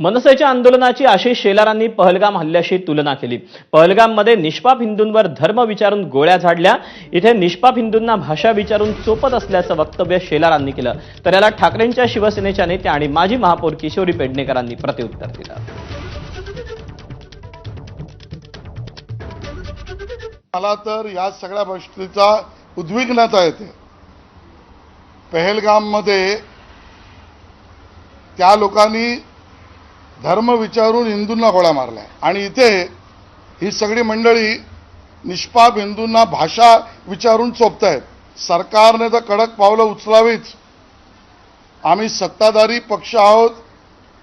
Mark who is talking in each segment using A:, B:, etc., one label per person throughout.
A: मनसेच्या आंदोलनाची आशिष शेलारांनी पहलगाम हल्ल्याशी तुलना केली। पहलगाममध्ये निष्पाप हिंदूंवर धर्म विचारून गोळ्या झाडल्या, इथे निष्पाप हिंदूंना भाषा विचारून चोपत असल्याचं वक्तव्य शेलारांनी केलं। तर याला ठाकरेंच्या शिवसेनेच्या नेत्या आणि माजी महापौर किशोरी पेडणेकरांनी प्रत्युत्तर दिलं।
B: मला तर या सगळ्या गोष्टीचा उद्विग्नता येते। पहलगाममध्ये त्या लोकांनी धर्म विचारून हिंदूंना गोळ्या मारल्या आणि इथे ही सगळी मंडळी निष्पाप हिंदूंना भाषा विचारून चोपतायत। सरकारने तर कडक पावलं उचलावीच। आम्ही सत्ताधारी पक्ष आहोत,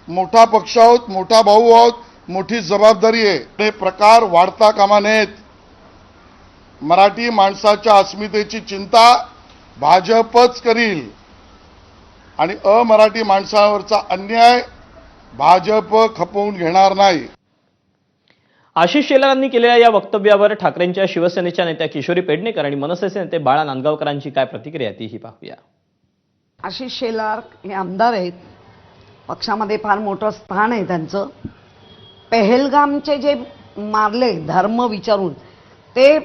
B: मोठा पक्ष आहोत, मोठा भाऊ आहोत, मोठी जबाबदारी आहे। हे प्रकार वाढता कामा नयेत। मराठी माणसाच्या अस्मितेची चिंता भाजपच करील आणि अमराठी माणसावरचा अन्याय भाजप खपवून घेणार नाही।
A: आशिष शेलारांनी केलेल्या या वक्तव्यावर ठाकरेंच्या शिवसेनेच्या नेत्या किशोरी पेडणेकर आणि मनसेचे नेते बाळा नांदगावकरांची काय प्रतिक्रिया तीही पाहूया।
C: आशिष शेलार हे आमदार आहेत, पक्षामध्ये फार मोठं स्थान आहे त्यांचं। पहलगामचे जे मारले धर्म विचारून ते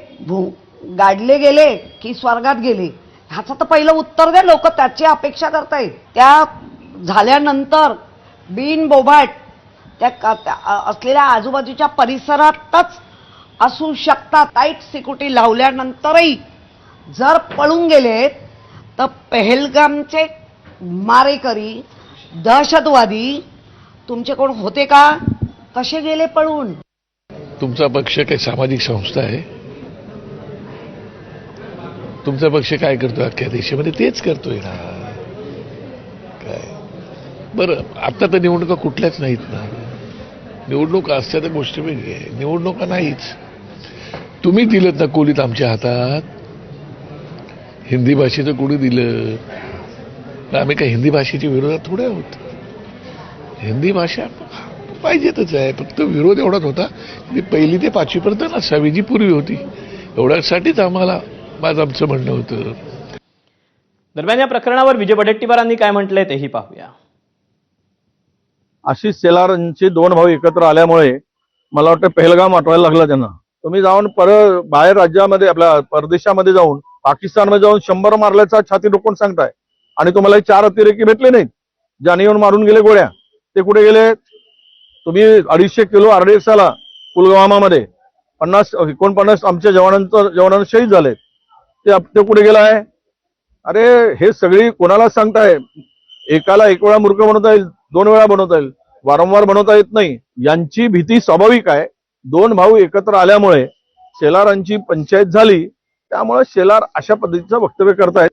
C: गाडले गेले की स्वर्गात गेले, ह्याचं तर पहिलं उत्तर द्या। लोक त्याची अपेक्षा करतायत। त्या झाल्यानंतर बिनबोभाट त्या असलेल्या आजूबाजूच्या परिसरातच असू शकतात। टाईट सिक्युरिटी लावल्यानंतरही जर पळून गेलेत तर पहलगामचे मारेकरी दहशतवादी तुमचे कोण होते का? कसे गेले पळून?
D: तुमचा पक्ष काही सामाजिक संस्था आहे? तुमचा पक्ष काय करतो अख्ख्या देशामध्ये? तेच करतोय ना। काय बरं, आता तर निवडणुका कुठल्याच नाहीत ना। निवडणूक असल्या तर गोष्ट वेगळी आहे, निवडणुका नाहीच। तुम्ही दिलं ना कोलीत आमच्या हातात। हिंदी भाषेचं कोणी दिलं? आम्ही काय हिंदी भाषेच्या विरोधात थोडे आहोत। हिंदी भाषा पाहिजेतच आहे, फक्त विरोध एवढाच होता की पहिली ते पाचवीपर्यंत ना 6वी पूर्वी होती, एवढ्यासाठीच आमचं म्हणणं होतं।
A: दरम्यान या प्रकरणावर विजय वडेट्टीवारांनी काय म्हटलंय तेही पाहूया।
E: आशिष शेलारांचे दोन भाऊ एकत्र आल्यामुळे मला वाटतं पहलगाम आठवायला लागला त्यांना। तुम्ही जाऊन बाहेर राज्यामध्ये आपल्या परदेशामध्ये जाऊन पाकिस्तानमध्ये जाऊन 100 मारल्याचा छाती डोकून सांगताय आणि तुम्हाला 4 अतिरेकी भेटले नाहीत ज्याने येऊन मारून गेले गोळ्या? ते कुठे गेले? तुम्ही 250 किलो RDXला पुलवामामध्ये 49 आमच्या जवानांना शहीद झाले, ते कुठे गेलाय? अरे हे सगळी कोणाला सांगताय? एकाला एक वेळा मूर्ख बनवता येईल, 2 वेळा बनवता येईल, वारंवार बनवता येत नाही। यांची भीती स्वाभाविक आहे। 2 भाऊ एकत्र आल्यामुळे शेलारांची पंचायत झाली, त्यामुळे शेलार अशा पद्धतीचं वक्तव्य करतायत।